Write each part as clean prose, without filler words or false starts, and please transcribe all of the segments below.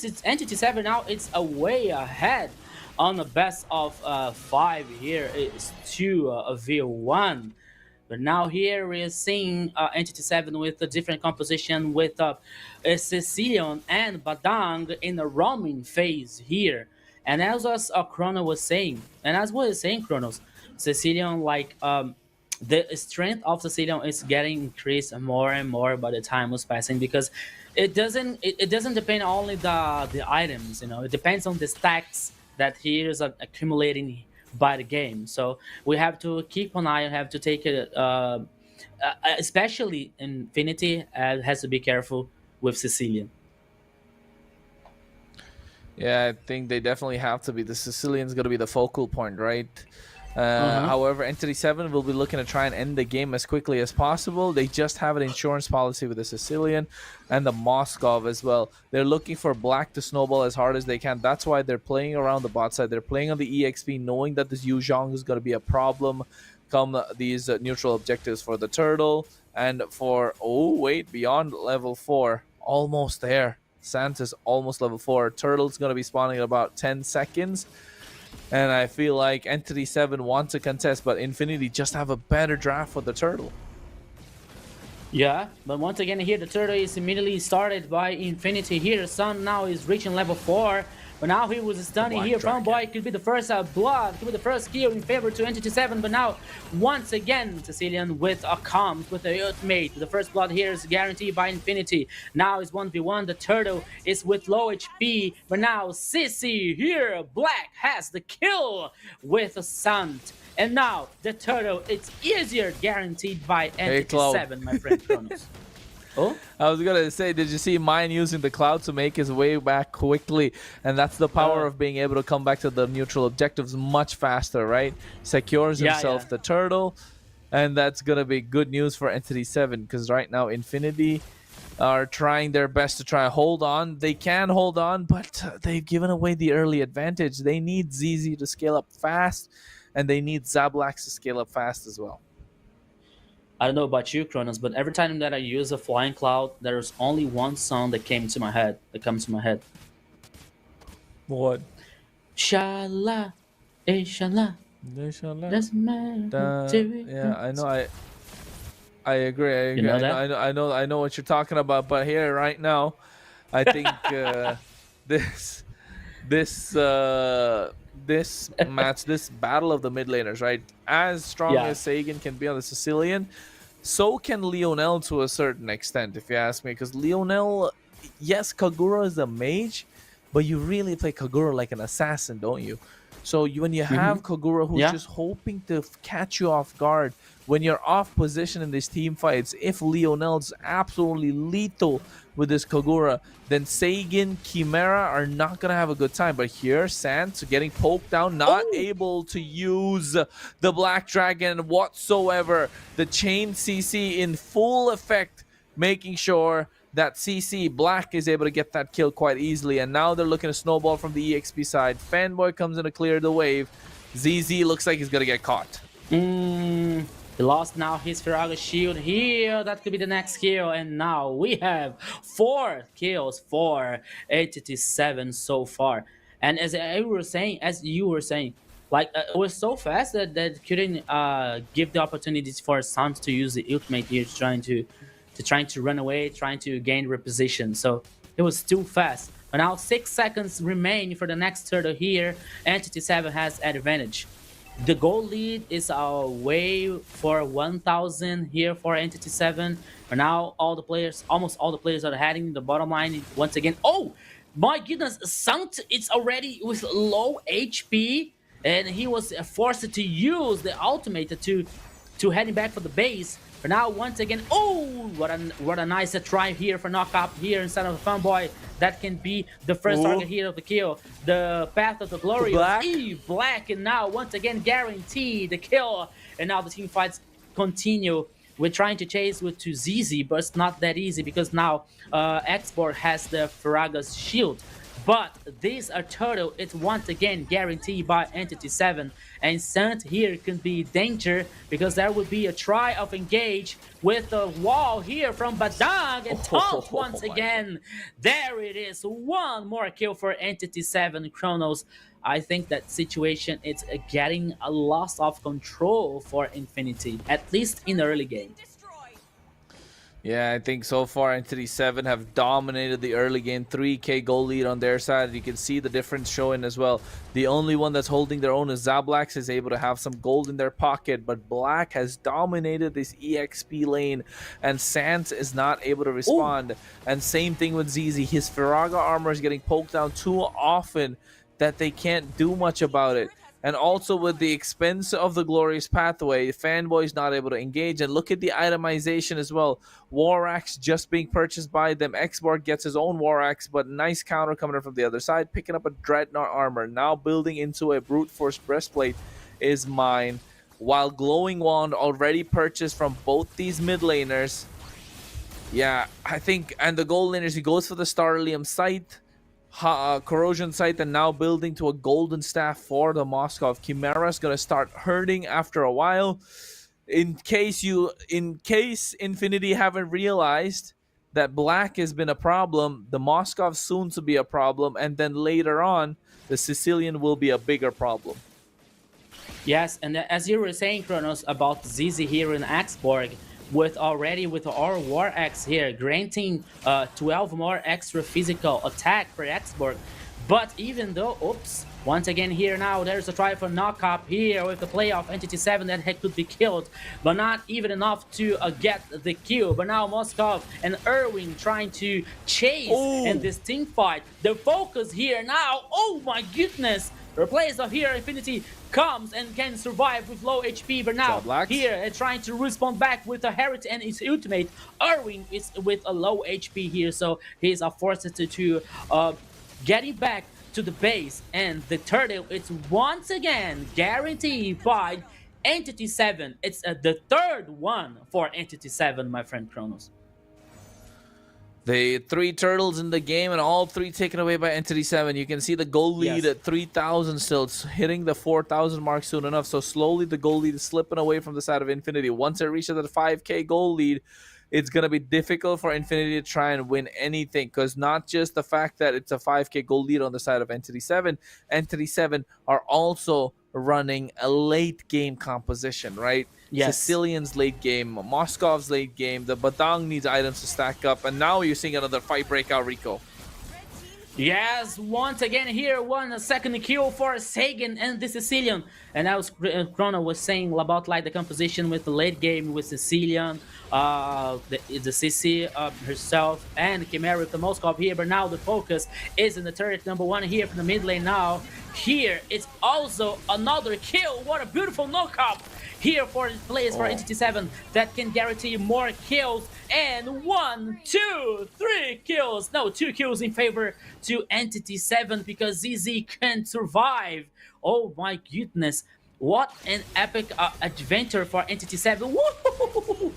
it's Entity 7 now, it's a way ahead on the best of 5 here. It's 2v1. But now here we're seeing Entity 7 with a different composition with Sicilian and Badang in the roaming phase here. And as us Chrono was saying, and as we were saying, Chronos, Sicilian the strength of Sicilian is getting increased more and more by the time was passing because it doesn't depend only the items, it depends on the stacks that he is accumulating by the game. So we have to keep an eye and have to take it, especially Infinity, has to be careful with Sicilian. Yeah, I think they definitely have to be. The Sicilian's going to be the focal point, right? Uh-huh. However, Entity 7 will be looking to try and end the game as quickly as possible. They just have an insurance policy with the Sicilian and the Moskov as well. They're looking for Black to snowball as hard as they can. That's why they're playing around the bot side. They're playing on the EXP, knowing that this Yuzhong is going to be a problem come these neutral objectives for the Turtle. And for, oh, wait, beyond level 4, almost there. Santa's almost level 4. Turtle's going to be spawning in about 10 seconds. And I feel like Entity 7 wants to contest, but Infinity just have a better draft for the Turtle. Yeah, but once again here the Turtle is immediately started by Infinity here. Sun now is reaching level 4. But now he was stunning here. Fanboy could be the first blood, could be the first kill in favor to Entity 7. But now, once again, Sicilian with a comms, with the ultimate. The first blood here is guaranteed by Infinity. Now it's 1v1. The Turtle is with low HP. But now, Sissy here, Black has the kill with a Sant. And now, the Turtle, it's easier guaranteed by Entity 7, my friend Kronos. Oh? I was gonna say, did you see mine using the cloud to make his way back quickly? And that's the power of being able to come back to the neutral objectives much faster, right? Secures himself the Turtle, and that's gonna be good news for Entity 7 because right now Infinity are trying their best to try to hold on. They can hold on, but they've given away the early advantage. They need ZZ to scale up fast, and they need Zablax to scale up fast as well. I don't know about you, Kronos, but every time that I use a flying cloud, there's only one song that comes to my head. What? Shala, inshallah. Doesn't matter. Yeah, I know. I agree. You know that? I know what you're talking about. But here, right now, I think this match, this battle of the mid laners, right? As strong as Sagan can be on the Sicilian, so can Leonel to a certain extent, if you ask me. Because Leonel, yes, Kagura is a mage, but you really play Kagura like an assassin, don't you? So when you have Kagura who's just hoping to catch you off guard, when you're off position in these team fights, if Leonel's absolutely lethal with this Kagura, then Sagan, Chimera are not going to have a good time. But here, Sant getting poked down, not able to use the Black Dragon whatsoever. The chain CC in full effect, making sure that CC Black is able to get that kill quite easily. And now they're looking to snowball from the EXP side. Fanboy comes in to clear the wave. ZZ looks like he's going to get caught. He lost now his Firaga shield here. That could be the next kill. And now we have 4 kills for Entity 7 so far. And as you were saying, like it was so fast that couldn't give the opportunities for Sant to use the ultimate here, trying to run away, trying to gain reposition. So it was too fast. But now 6 seconds remain for the next turtle here. Entity 7 has advantage. The goal lead is way for 1,000 here for Entity 7. But now almost all the players are heading the bottom line once again. Oh my goodness, Sant is already with low HP, and he was forced to use the ultimate to heading back for the base. But now once again, oh, what a nice try here for knockup here inside of the Fanboy. That can be the first target here of the kill. The Path of the Glory of Black, and now once again guarantee the kill. And now the team fights continue. We're trying to chase to ZZ, but it's not that easy because now Export has the Faraga's shield. But this turtle, it's once again guaranteed by Entity 7. And Sant here can be danger because there will be a try of engage with the wall here from Badang and taunt Oh once my god. again. There it is. One more kill for Entity 7 Chronos. I think that situation is getting a loss of control for Infinity, at least in the early game. Yeah, I think so far Entity 7 have dominated the early game. 3k goal lead on their side. You can see the difference showing as well. The only one that's holding their own is Zablax, is able to have some gold in their pocket, but Black has dominated this EXP lane, and Sans is not able to Oh, respond. And same thing with ZZ. His Firaga armor is getting poked down too often that they can't do much about it. And also with the expense of the glorious pathway, Fanboy's not able to engage. And look at the itemization as well. War Axe just being purchased by them. Xborg gets his own War Axe, but nice counter coming in from the other side, picking up a Dreadnought armor. Now building into a Brute Force breastplate is mine. While Glowing Wand already purchased from both these mid laners. Yeah, I think, and the gold laners, he goes for the Starlium Sight. Corrosion Sight, and now building to a golden staff for the Moskov. Chimera's gonna start hurting after a while. In case Infinity haven't realized that Black has been a problem, the Moskov soon to be a problem, and then later on, the Sicilian will be a bigger problem. yes, and as you were saying, Kronos, about ZZ here in Axborg, with our War Axe here, granting 12 more extra physical attack per Axborg. But even though, oops, once again here now, there's a try for knock-up here with the play of Entity 7 that could be killed, but not even enough to get the kill. But now Moskov and Erwin trying to chase in this team fight. The focus here now, oh my goodness! The replace of here Infinity comes and can survive with low HP, but now here trying to respond back with a Herod and his ultimate. Erwin is with a low HP here, so he's forced to getting back to the base, and the turtle is once again guaranteed by Entity 7. It's the third one for Entity 7, my friend Kronos. The 3 turtles in the game, and all 3 taken away by Entity 7. You can see the goal lead at 3,000 still. It's hitting the 4,000 mark soon enough. So slowly the goal lead is slipping away from the side of Infinity. Once it reaches that 5k goal lead, it's going to be difficult for Infinity to try and win anything, because not just the fact that it's a 5k goal lead on the side of Entity 7 are also running a late game composition, right? Yes. Sicilian's late game, Moskov's late game, the Badang needs items to stack up, and now you're seeing another fight break out, Rico. Yes, once again here, a second kill for Sagan and the Sicilian. And as Chrono was saying about like the composition with the late game with Sicilian, the Sissi herself, and Chimera with the Moskov here. But now the focus is in the turret number 1 here from the mid lane now. Here it's also another kill. What a beautiful knockout here for players for Entity 7 that can guarantee more kills. And 1, 2, 3 kills. No, 2 kills in favor to Entity 7 because ZZ can't survive. Oh my goodness. What an epic adventure for Entity 7. Woo!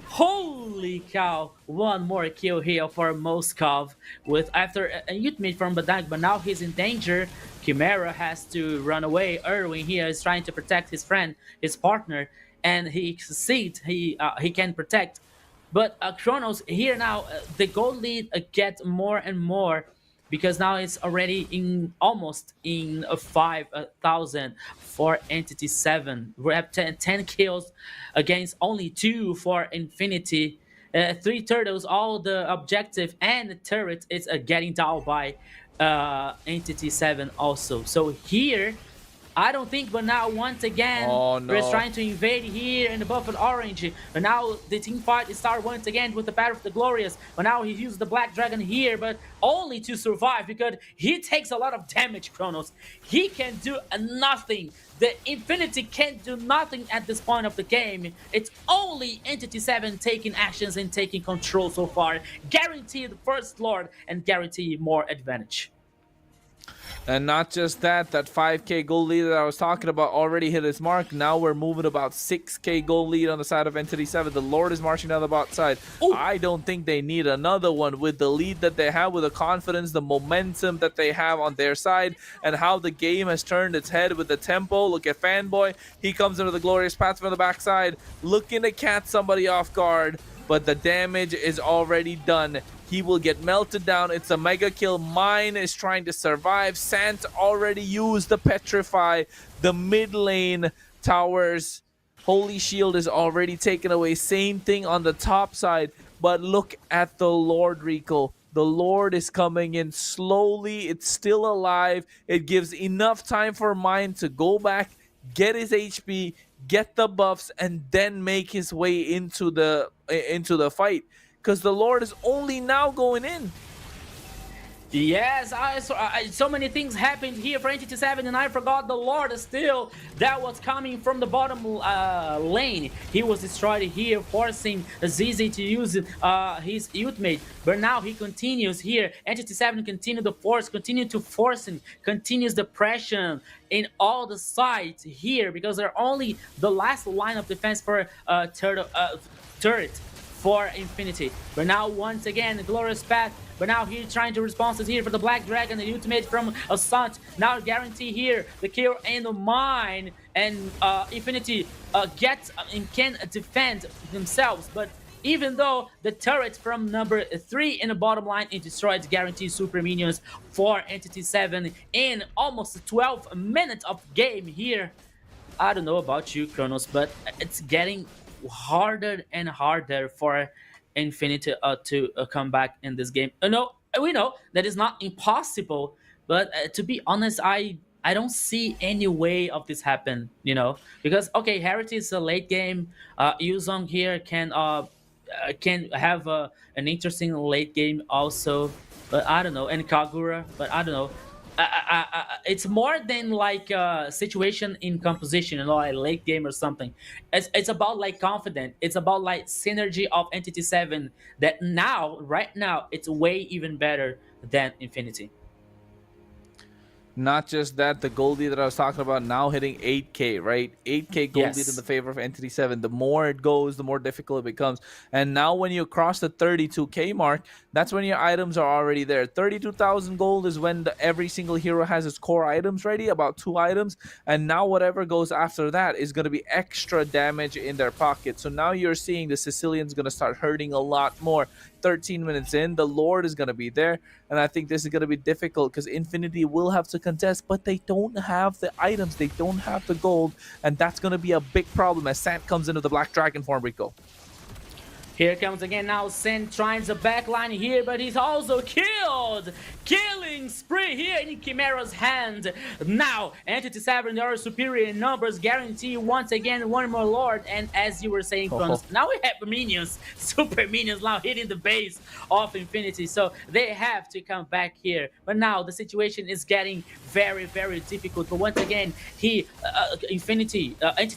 Holy cow! One more kill here for Moskov with after a ultimate from Badag, but now he's in danger. Chimera has to run away. Erwin here is trying to protect his friend, his partner, and he succeeds. He can protect. But Kronos here now, the goal lead gets more and more because now it's already in almost in 5,000 for Entity 7. We're at 10 kills against only 2 for Infinity. 3 turtles, all the objective and the turret is getting down by Entity 7 also. So here, I don't think, but now once again, we're trying to invade here in the buffed orange. But now the team fight is started once again with the Battle of the Glorious. But now he uses the Black Dragon here, but only to survive because he takes a lot of damage, Kronos. He can do nothing. The Infinity can't do nothing at this point of the game. It's only Entity 7 taking actions and taking control so far. Guarantee the first Lord and guarantee more advantage. And not just that, that 5k gold lead that I was talking about already hit its mark. Now we're moving about 6k gold lead on the side of Entity 7. The Lord is marching down the bot side. Oh, I don't think they need another one with the lead that they have, with the confidence, the momentum that they have on their side, and how the game has turned its head with the tempo. Look at Fanboy. He comes into the glorious path from the backside, looking to catch somebody off guard, but the damage is already done. He will get melted down. It's a mega kill. Mine is trying to survive. Sant already used the Petrify. The mid lane towers. Holy Shield is already taken away. Same thing on the top side. But look at the Lord, Rico. The Lord is coming in slowly. It's still alive. It gives enough time for Mine to go back, get his HP, get the buffs, and then make his way into the fight, because the Lord is only now going in. yes, so many things happened here for Entity 7, and I forgot the Lord still that was coming from the bottom lane. He was destroyed here, forcing ZZ to use his ultimate, but now he continues here. Entity 7 continue the force, continue to force him, continues the pressure in all the sides here, because they're only the last line of defense for turret for Infinity. But now once again, Glorious Path. But now he's trying to respond here for the Black Dragon, the ultimate from Assault. Now guarantee here the kill and the mine, and Infinity gets and can defend themselves. But even though the turret from number 3 in the bottom line is destroyed, guarantees super minions for Entity 7 in almost 12 minutes of game here. I don't know about you, Kronos, but it's getting harder and harder for Infinity to come back in this game. No, we know that is not impossible, but to be honest, I don't see any way of this happen. You know, because okay, Heritage is a late game. Yuzong here can have an interesting late game also, but I don't know, and Kagura, but I don't know. It's more than like a situation in composition, you know, like late game or something. It's about like confident. It's about like synergy of Entity 7 that now, right now, it's way even better than Infinity. Not just that, the gold lead that I was talking about now hitting 8k, right? 8k gold lead in the Yes. favor of Entity 7. The more it goes, the more difficult it becomes. And now when you cross the 32k mark, that's when your items are already there. 32,000 gold is when every single hero has its core items ready, about 2 items. And now whatever goes after that is going to be extra damage in their pocket. So now you're seeing the Sicilian's going to start hurting a lot more. 13 minutes in, the Lord is going to be there, and I think this is going to be difficult because Infinity will have to contest, but they don't have the items, they don't have the gold, and that's going to be a big problem as Sant comes into the Black Dragon form, Rico. Here comes again now Sen trying the backline here, but he's also killed! Killing spree here in Chimera's hand. Now, Entity 7, they are superior in numbers, guarantee once again one more Lord, and as you were saying, Kronos, now we have minions, super minions now hitting the base of Infinity, so they have to come back here. But now the situation is getting very, very difficult, but once again, Entity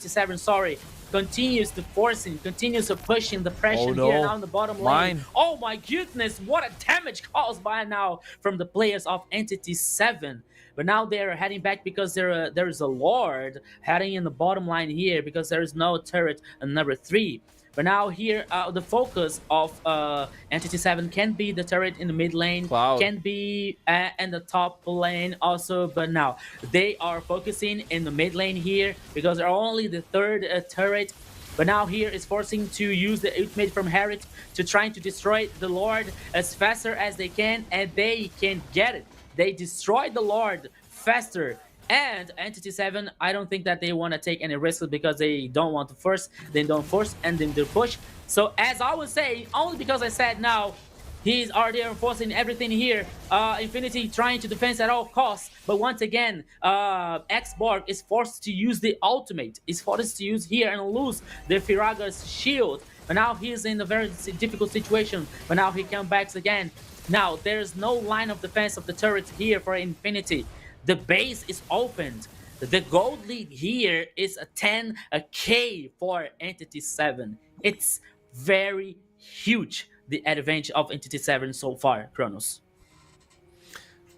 7, sorry, continues to forcing, continues to pushing the pressure here now in the bottom lane. Mine. Oh my goodness, what a damage caused by now from the players of Entity 7. But now they're heading back because there is a Lord heading in the bottom line here because there is no turret number 3. But now here, the focus of Entity 7 can be the turret in the mid lane, Cloud. can be in the top lane also. But now they are focusing in the mid lane here because they're only the third turret. But now here is forcing to use the ultimate from Harriet to trying to destroy the Lord as faster as they can, and they can get it. They destroy the Lord faster. And Entity 7, I don't think that they want to take any risks because they don't want to force, they don't force, and then they push. So as I was saying, only because I said now, he's already enforcing everything here. Infinity trying to defend at all costs. But once again, X-Borg is forced to use the ultimate. Is forced to use here and lose the Firaga's shield. But now he's in a very difficult situation. But now he comes back again. Now, there's no line of defense of the turret here for Infinity. The base is opened. The gold lead here is a 10k for Entity 7. It's very huge, the advantage of Entity 7 so far, Kronos.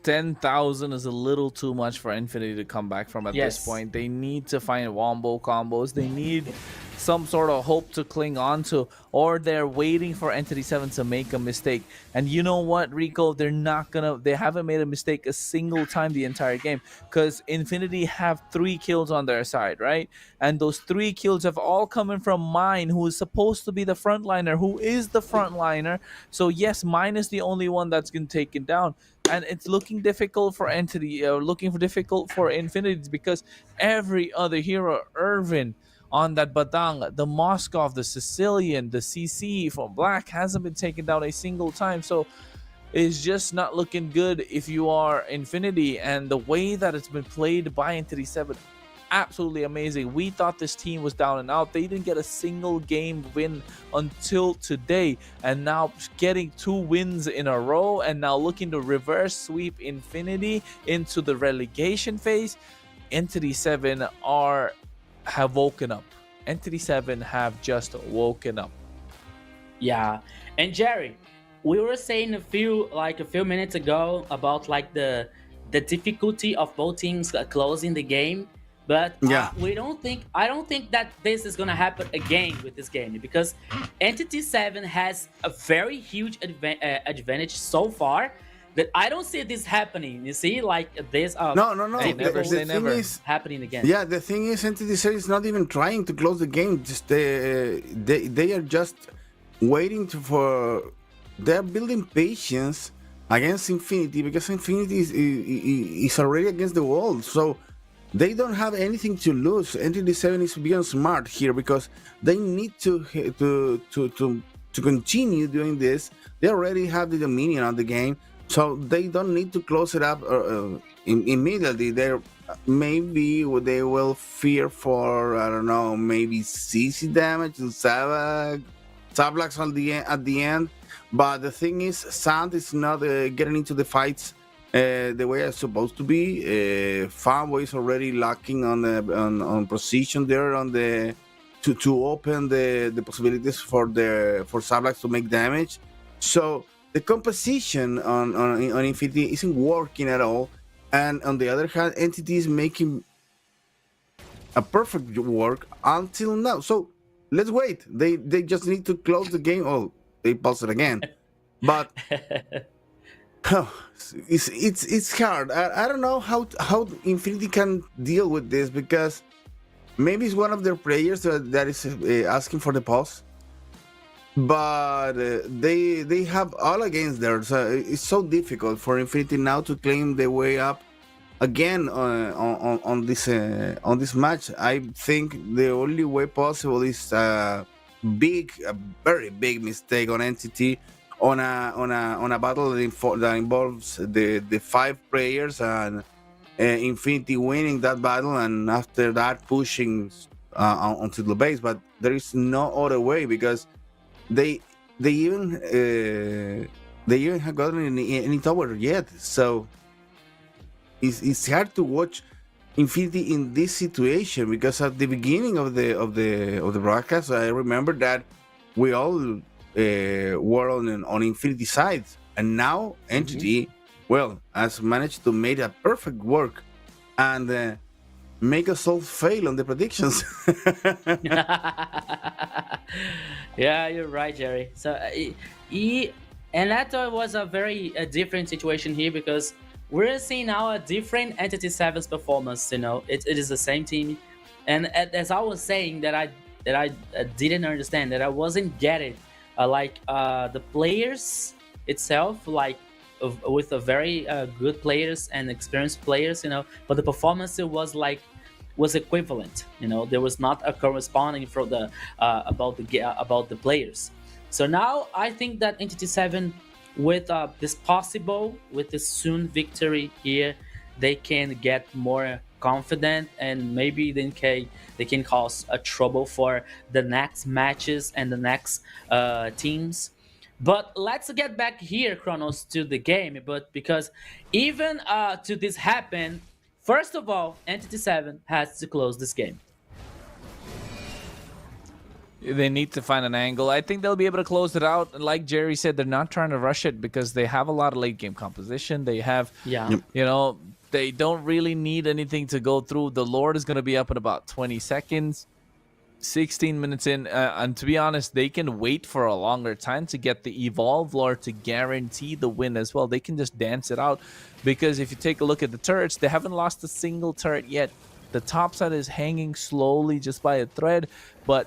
10,000 is a little too much for Infinity to come back from at this Yes. point. They need to find wombo combos. They need some sort of hope to cling on to, or they're waiting for Entity 7 to make a mistake. And you know what, Rico? They haven't made a mistake a single time the entire game, because Infinity have 3 kills on their side, right? And those 3 kills have all coming from Mine, who is supposed to be the frontliner, who is the frontliner. So yes, Mine is the only one that's been taken down, and it's looking difficult for Entity, looking for difficult for Infinity, because every other hero, Irvin on that Badang, the Moskov, the Sicilian, the CC from Black, hasn't been taken down a single time. So it's just not looking good if you are Infinity. And the way that it's been played by Entity 7, absolutely amazing. We thought this team was down and out. They didn't get a single game win until today, and now getting 2 wins in a row, and now looking to reverse sweep Infinity into the relegation phase. Entity 7 have woken up. Entity 7 have just woken up. Yeah. And Jerry, we were saying a few minutes ago about like the difficulty of both teams closing the game, but Yeah. I don't think that this is gonna happen again with this game, because Entity 7 has a very huge advantage so far, that I don't see this happening. You see, like this No, no, no. They The, never the say thing never. is, happening again. yeah, the thing is, Entity Series is not even trying to close the game. Just they are just waiting for. They're building patience against Infinity, because Infinity is already against the wall. So they don't have anything to lose. Entity 7 is being smart here, because they need to continue doing this. They already have the dominion on the game, so they don't need to close it up immediately. Maybe they will fear for, I don't know, maybe CC damage and Sablax at the end. But the thing is, Sand is not getting into the fights the way it's supposed to be. Fanboy is already lacking on position there on the to open the possibilities for Sablax to make damage. So the composition on Infinity isn't working at all. And on the other hand, Entity is making a perfect work until now. So let's wait. They just need to close the game. Oh, they pause it again. But it's hard. I don't know how Infinity can deal with this, because maybe it's one of their players that is asking for the pause. But they have all against there, so it's so difficult for Infinity now to claim the way up again on this match. I think the only way possible is a very big mistake on Entity on a battle that involves the 5 players, and Infinity winning that battle, and after that pushing onto the base. But there is no other way, because they even have gotten any tower yet. So it's hard to watch Infinity in this situation, because at the beginning of the broadcast, I remember that we all were on Infinity side, and now Entity, well, has managed to make a perfect work and make us all fail on the predictions. Yeah, you're right, Jerry. So, and that was a very different situation here, because we're seeing now a different Entity 7's performance. You know, it is the same team, and as I was saying that I didn't understand, that I wasn't getting the players itself, with a very good players and experienced players, you know, but the performance was equivalent. You know, there was not a corresponding for the about the players. So now I think that Entity 7, with this soon victory here, they can get more confident, and maybe they can cause a trouble for the next matches and the next teams. But let's get back here, Kronos, to the game. But because even to this happen, first of all, Entity 7 has to close this game. They need to find an angle. I think they'll be able to close it out. Like Jerry said, they're not trying to rush it because they have a lot of late game composition. They have, Yeah. you know, they don't really need anything to go through. The Lord is going to be up in about 20 seconds, 16 minutes in. And to be honest, they can wait for a longer time to get the Evolve Lord to guarantee the win as well. They can just dance it out because if you take a look at the turrets, they haven't lost a single turret yet. The top side is hanging slowly just by a thread, but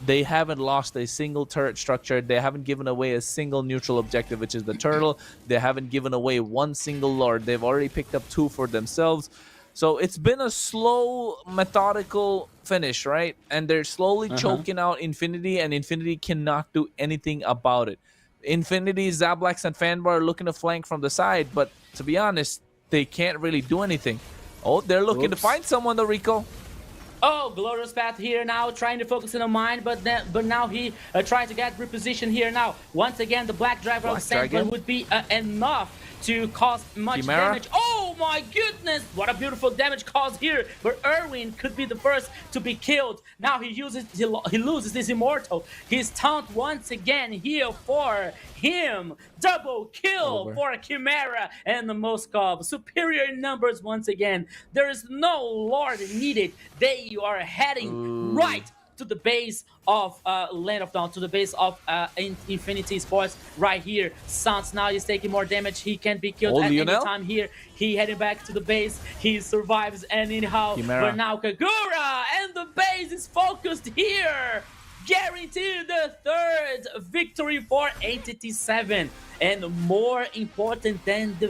they haven't lost a single turret structure. They haven't given away a single neutral objective, which is the turtle. They haven't given away one single lord. They've already picked up 2 for themselves. So it's been a slow, methodical finish, right? And they're slowly choking out Infinity, and Infinity cannot do anything about it. Infinity, Zablax, and Fanbar are looking to flank from the side, but to be honest, they can't really do anything. Oh, they're looking to find someone, though, Rico. Oh, Glorious Path here now, trying to focus on the mine, but now he trying to get reposition here now. Once again, the Black Driver of Sandman would be enough to cause much damage. Oh my goodness, what a beautiful damage caused here, but Erwin could be the first to be killed. Now he loses his Immortal. His taunt once again here for him. Double kill for Chimera and the Moskov. Superior numbers once again. There is no Lord needed. They are heading right to the base of Land of Dawn, to the base of Infinity Sports right here. Sans now is taking more damage. He can be killed at any time here. He heading back to the base. He survives anyhow. But now Kagura and the base is focused here. Guarantee the 3rd victory for 87. And more important than the